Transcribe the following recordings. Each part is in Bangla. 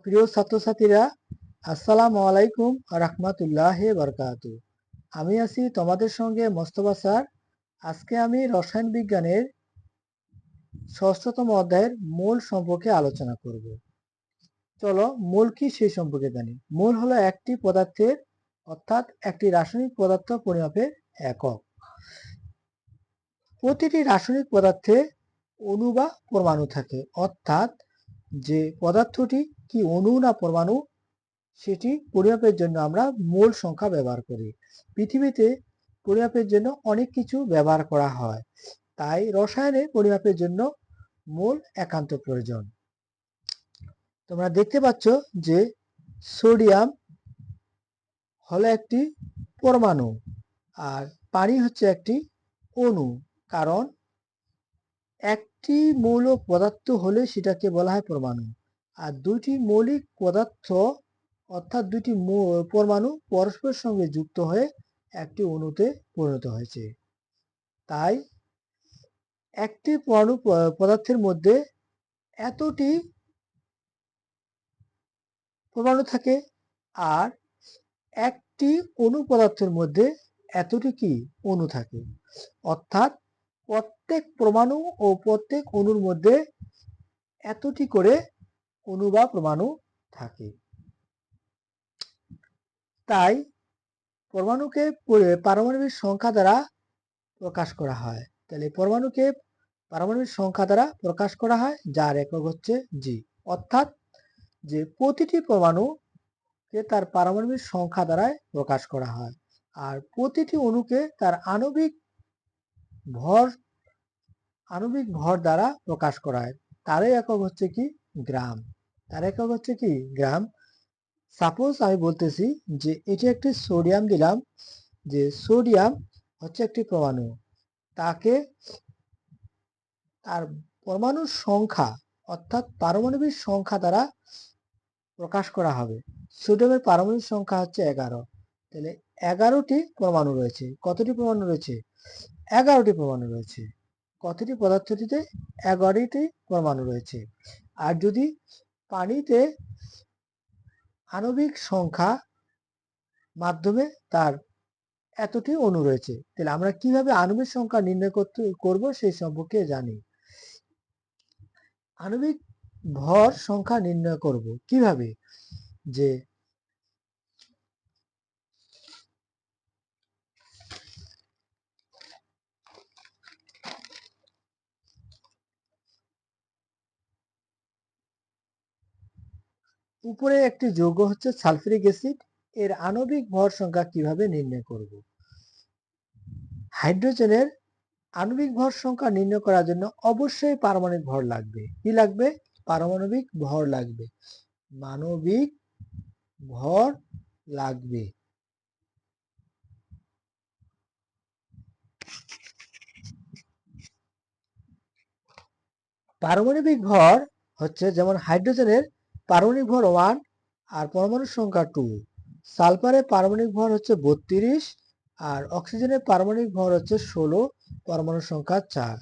প্রিয় ছাত্রছাত্রীরা, আসসালামু আলাইকুম রাহমাতুল্লাহি বারাকাতু। আমি আছি তোমাদের সঙ্গে মোস্তফা স্যার। আজকে আমি রসায়ন বিজ্ঞানের ষষ্ঠতম অধ্যায়ের মোল সম্পর্কে আলোচনা করব। চলো মোল কি সেই সম্পর্কে জানি। মোল হলো একটি পদার্থের অর্থাৎ একটি রাসায়নিক পদার্থ পরিমাপের একক। প্রতিটি রাসায়নিক পদার্থে অণু বা পরমাণু থাকে, অর্থাৎ যে পদার্থটি কি অণু না পরমাণু সেটি পরিমাপের জন্য আমরা মোল সংখ্যা ব্যবহার করি। পৃথিবীতে পরিমাপের জন্য অনেক কিছু ব্যবহার করা হয়, তাই রসায়নে পরিমাপের জন্য মোল একান্ত প্রয়োজন। তোমরা দেখতে পাচ্ছ যে সোডিয়াম হলো একটি পরমাণু আর পানি হচ্ছে একটি অণু, কারণ একটি মৌল পদার্থ হলে সেটাকে বলা হয় পরমাণু, আর দুইটি মৌলিক পদার্থ অর্থাৎ দুইটি পরমাণু পরস্পরের সঙ্গে যুক্ত হয়ে একটি অণুতে পরিণত হয়েছে। তাই একটি পদার্থের মধ্যে এতটি পরমাণু থাকে আর একটি অণু পদার্থের মধ্যে এতটি কি অণু থাকে, অর্থাৎ প্রত্যেক পরমাণু ও প্রত্যেক অণুর মধ্যে এতটি করে অণু বা পরমাণু থাকে। তাই পরমাণুকে পারমাণবিক সংখ্যা দ্বারা প্রকাশ করা হয়। তাহলে পরমাণুকে পারমাণবিক সংখ্যা দ্বারা প্রকাশ করা হয়, যার একক হচ্ছে জি। অর্থাৎ যে প্রতিটি পরমাণুকে তার পারমাণবিক সংখ্যা দ্বারা প্রকাশ করা হয়, আর প্রতিটি অণুকে তার আণবিক ভর দ্বারা প্রকাশ করা হয়। তারই একক হচ্ছে কি গ্রাম। তার একক হচ্ছে কি গ্রাম। সাপোজ আমি বলতেছি যে এটি একটি সোডিয়াম দিলাম, যে সোডিয়াম হচ্ছে একটি পরমাণু, তাকে তার পরমাণুর সংখ্যা অর্থাৎ পারমাণবিক সংখ্যা দ্বারা প্রকাশ করা হবে। সোডিয়ামের পারমাণবিক সংখ্যা হচ্ছে 11। তাহলে 11টি পরমাণু রয়েছে। কতটি পরমাণু রয়েছে? 11টি পরমাণু রয়েছে। কতটি পদার্থটিতে? 11টি পরমাণু রয়েছে। আর যদি পানিতে আণবিক সংখ্যা মাধ্যমে তার এতটি অণু রয়েছে, তাহলে আমরা কিভাবে আণবিক সংখ্যা নির্ণয় করব সেই সম্পর্কে জানি। আণবিক ভর সংখ্যা নির্ণয় করব কিভাবে? যে উপরে একটি যৌগ হচ্ছে সালফিউরিক অ্যাসিড, এর আণবিক ভর সংখ্যা কিভাবে নির্ণয় করব? হাইড্রোজেনের আণবিক ভর সংখ্যা নির্ণয় করার জন্য অবশ্যই পারমাণবিক ভর লাগবে। কি লাগবে? পারমাণবিক ভর লাগবে। মানবিক ভর লাগবে। পারমাণবিক ভর হচ্ছে যেমন হাইড্রোজেনের পারমাণবিক ভর 1 আর পরমাণুর সংখ্যা 2, সালফারের পারমাণবিক ভর হচ্ছে 32 আর অক্সিজেনের পারমাণবিক ভর হচ্ছে 16, পরমাণুর সংখ্যা 4।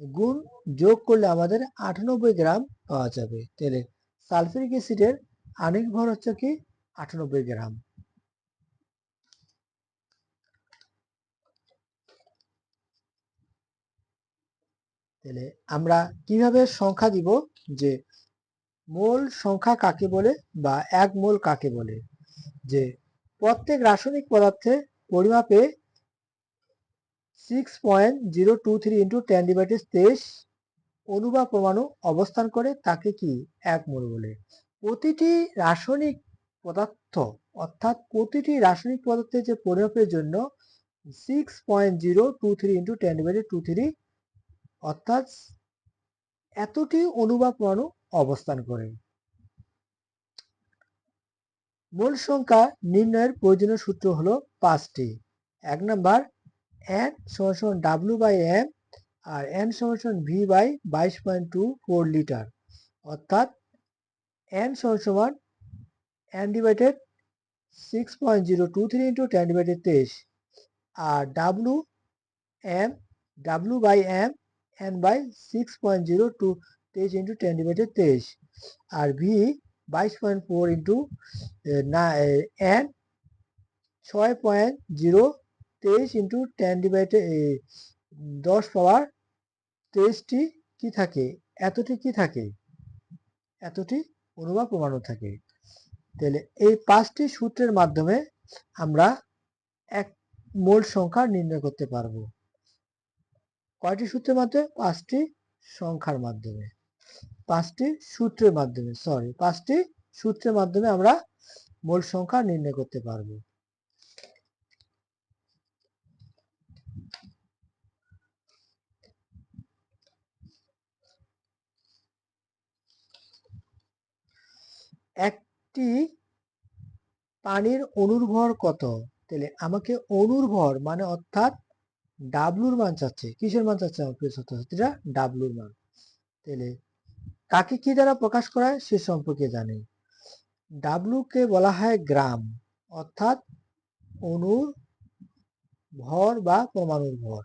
গুণ যোগ করলে আমাদের 98 গ্রাম পাওয়া যাবে। তাহলে সালফিউরিক অ্যাসিডের আণবিক ভর হচ্ছে কি 98 গ্রাম। তাহলে আমরা কিভাবে সংখ্যা দিব যে মোল সংখ্যা কাকে বলে বা এক মোল কাকে বলে? যে প্রত্যেক রাসায়নিক পদার্থের পরিমাপে 6.023 × 10⁻23 অণু বা পরমাণু অবস্থান করে, তাকে কি এক মোল বলে। প্রতিটি রাসায়নিক পদার্থ অর্থাৎ প্রতিটি রাসায়নিক পদার্থের যে পরিমাপের জন্য 6.023 × 10⁻23 অর্থাৎ এতটি অণু বা পরমাণু অবস্থান করে। মোল সংখ্যা নির্ণয়ের প্রয়োজনীয় সূত্র হলো 5টি। 1 নাম্বার, n = W/m আর n = V/22.24 লিটার, অর্থাৎ n = n/6.023 × 10⁻23 আর W/m n/6.023 × 10⁻23 আর V 22.4 ইন্টু n 6.023 ইন্টু 10^10 কি থাকে, এতটি কি থাকে, এতটি অণু বা পরমাণু থাকে। তাহলে এই 5টি সূত্রের মাধ্যমে আমরা এক মোল সংখ্যা নির্ণয় করতে পারবো। কয়টি সূত্রের মাধ্যমে? 5টি সংখ্যার মাধ্যমে, 5টি সূত্রের মাধ্যমে, 5টি সূত্রের মাধ্যমে আমরা মোল সংখ্যা নির্ণয় করতে পারবো। একটি পানির অণুর ভর কত? তাহলে আমাকে অণুর ভর মানে অর্থাৎ ডাব্লুর মান চাচ্ছে। কিসের মান চাচ্ছে আমার প্রিয় ছাত্রছাত্রীরা? ডাব্লুর মান। তাহলে কাকে কি দ্বারা প্রকাশ করা হয় সে সম্পর্কে জানি। ডাব্লু কে বলা হয় গ্রাম, অর্থাৎ অণুর ভর বা পরমাণুর ভর।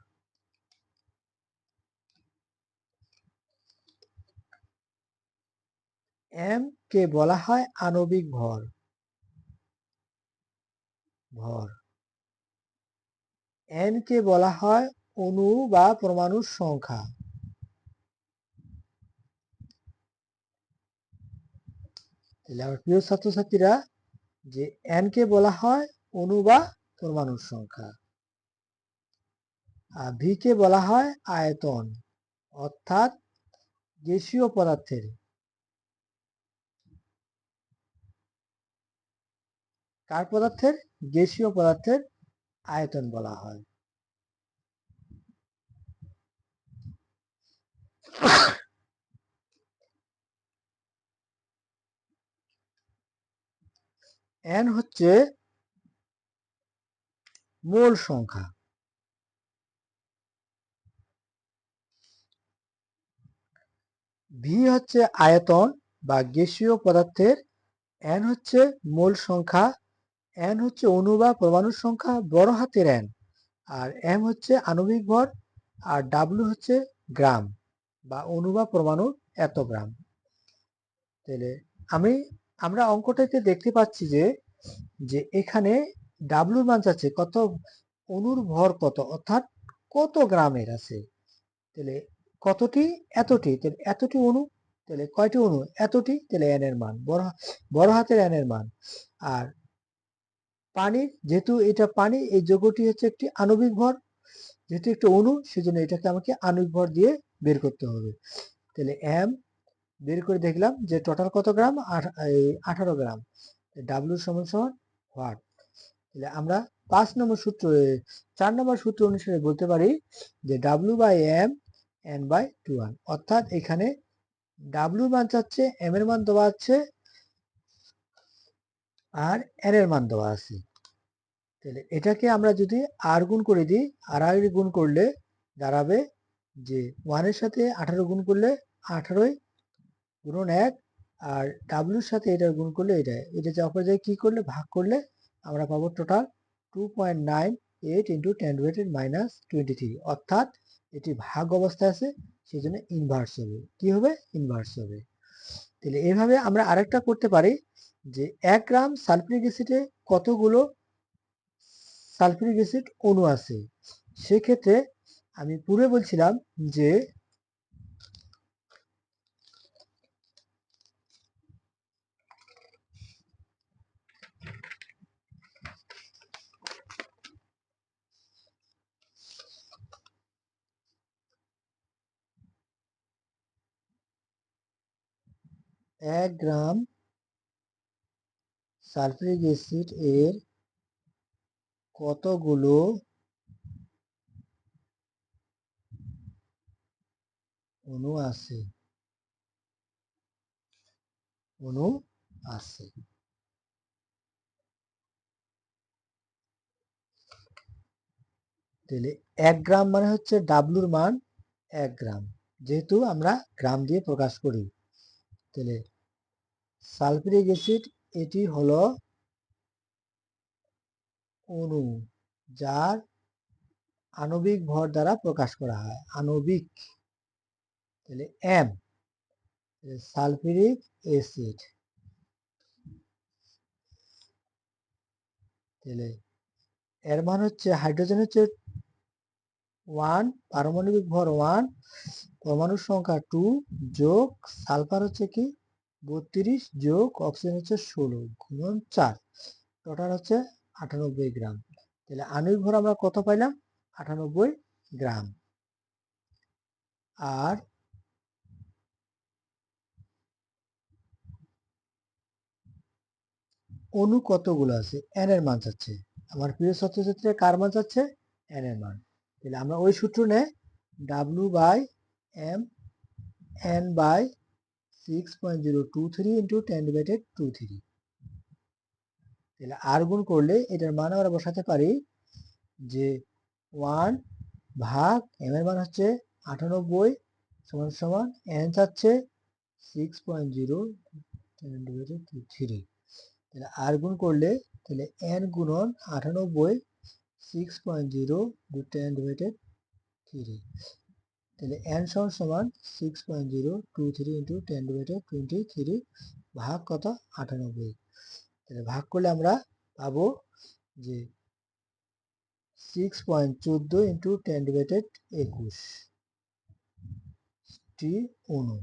এম কে বলা হয় আণবিক ভর, এন কে বলা হয় অণু বা পরমাণুর সংখ্যা। তাহলে আমার প্রিয় ছাত্রছাত্রীরা, যে এন কে বলা হয় অণু বা পরমাণুর সংখ্যা, আর ভি কে বলা হয় আয়তন, অর্থাৎ গ্যাসীয় পদার্থের, কার পদার্থের? গ্যাসীয় পদার্থের আয়তন বলা হয়। এন হচ্ছে মোল সংখ্যা, ভি হচ্ছে আয়তন বা গ্যাসীয় পদার্থের, এন হচ্ছে মোল সংখ্যা, এন হচ্ছে অণু বা পরমাণুর সংখ্যা বড় হাতের এন, আর এম হচ্ছে আণবিক ভর, আর ডাব্লু হচ্ছে গ্রাম বা অণু বা পরমাণুর এত গ্রাম। তাহলে আমরা অঙ্কটাতে দেখতে পাচ্ছি যে এখানে ডাব্লুর মান চাচ্ছে কত, অণুর ভর কত, অর্থাৎ কত গ্রামের আছে। তাহলে কতটি? এতটি। তাহলে এতটি অণু, তাহলে কয়টি অণু? এতটি। তাহলে এন এর মান, বড় হাতের এন এর মান। আর পানির, যেহেতু এটা পানি, এই যৌগটি হচ্ছে একটি আণবিক ভর, যেহেতু একটি অণু, সেজন্য এটাকে আমাকে আণবিক ভর দিয়ে বের করতে হবে। তাহলে এম বের করে দেখলাম যে টোটাল কত গ্রাম? 18 গ্রাম। ডাব্লিউ সমান সমান হোয়াট? তাহলে আমরা 4 নম্বর সূত্র অনুসারে বলতে পারি যে W by M N by 2 অর্থাৎ এখানে ডাব্লিউ মান চাচ্ছে, এম এর মান দেওয়া আছে, আর এন এর মান দেওয়া আছে। তাহলে এটাকে আমরা যদি আর গুণ করে দিই, আর গুণ করলে দাঁড়াবে যে 1 এর সাথে 18 গুণ করলে 18 গুণন 1, আর ডাব্লিউর সাথে এটা গুণ করলে এটা যে অপর জায়গায় কি করলে ভাগ করলে আমরা পাবো টোটাল 2.98 ইন্টু 10⁻⁻23, অর্থাৎ এটি ভাগ অবস্থায় আছে, সেই জন্য ইনভার্স হবে। কি হবে? ইনভার্স হবে। তাহলে এভাবে আমরা আরেকটা করতে পারি যে 1 গ্রাম সালফিউরিক অ্যাসিডে কতগুলো সালফিউরিক অ্যাসিড অণু আছে। সেক্ষেত্রে আমি পূর্বে বলছিলাম যে 1 গ্রাম সালফিউরিক অ্যাসিড এর কতগুলো অণু আছে, অণু আছে। তাহলে 1 গ্রাম মানে হচ্ছে ডাব্লুর মান 1 গ্রাম, যেহেতু আমরা গ্রাম দিয়ে প্রকাশ করি। তাহলে সালফিউরিক অ্যাসিড এটি হলো অণু যার আণবিক ভর দ্বারা প্রকাশ করা হয়, আণবিক। তাহলে এম, সালফিউরিক অ্যাসিড, তাহলে এর মান হচ্ছে হাইড্রোজেন হচ্ছে 1, পারমাণবিক ভর 1, পরমাণুর সংখ্যা 2 যোগ সালফার হচ্ছে কি 32 যোগ অক্সিজেন হচ্ছে 16 গুণন 4, টোটাল হচ্ছে 98 গ্রাম। তাহলে আণবিক ভর আমরা কত পাইলাম? 98 গ্রাম। আর অণু কতগুলো আছে এন এর মান চাচ্ছে। আমার প্রিয় ছাত্রছাত্রীরা কার মান চাচ্ছে? এন এর মান। তাহলে আমরা ওই সূত্র নে W by M N by 6.023 into 10⁻²3। তাহলে আর গুণ করলে এটার মান আমরা বসাতে পারি যে 1 ভাগ এম এর মান হচ্ছে 98 সমান সমান এন চাচ্ছে 6.0 10⁻²3। তাহলে আর গুণ করলে তাহলে এন গুণন 98 6.0 10⁻³ তাহলে এন সমান সমান 6.023 ইন্টু 10⁻23 ভাগ কত 98। তাহলে ভাগ করলে আমরা পাবো যে 6.14 ইন্টু 10⁻21 টি অণু।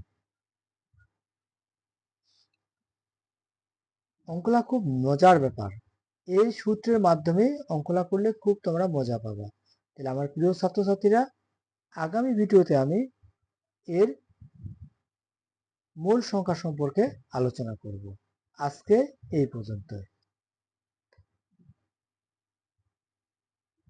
অঙ্কলা খুব মজার ব্যাপার, এই সূত্রের মাধ্যমে অঙ্কলা করলে খুব তোমরা মজা পাবা। তাহলে আমার প্রিয় ছাত্রছাত্রীরা, আগামী ভিডিওতে আমি এর মূল সংখ্যা সম্পর্কে আলোচনা করব। আজকে এই পর্যন্ত।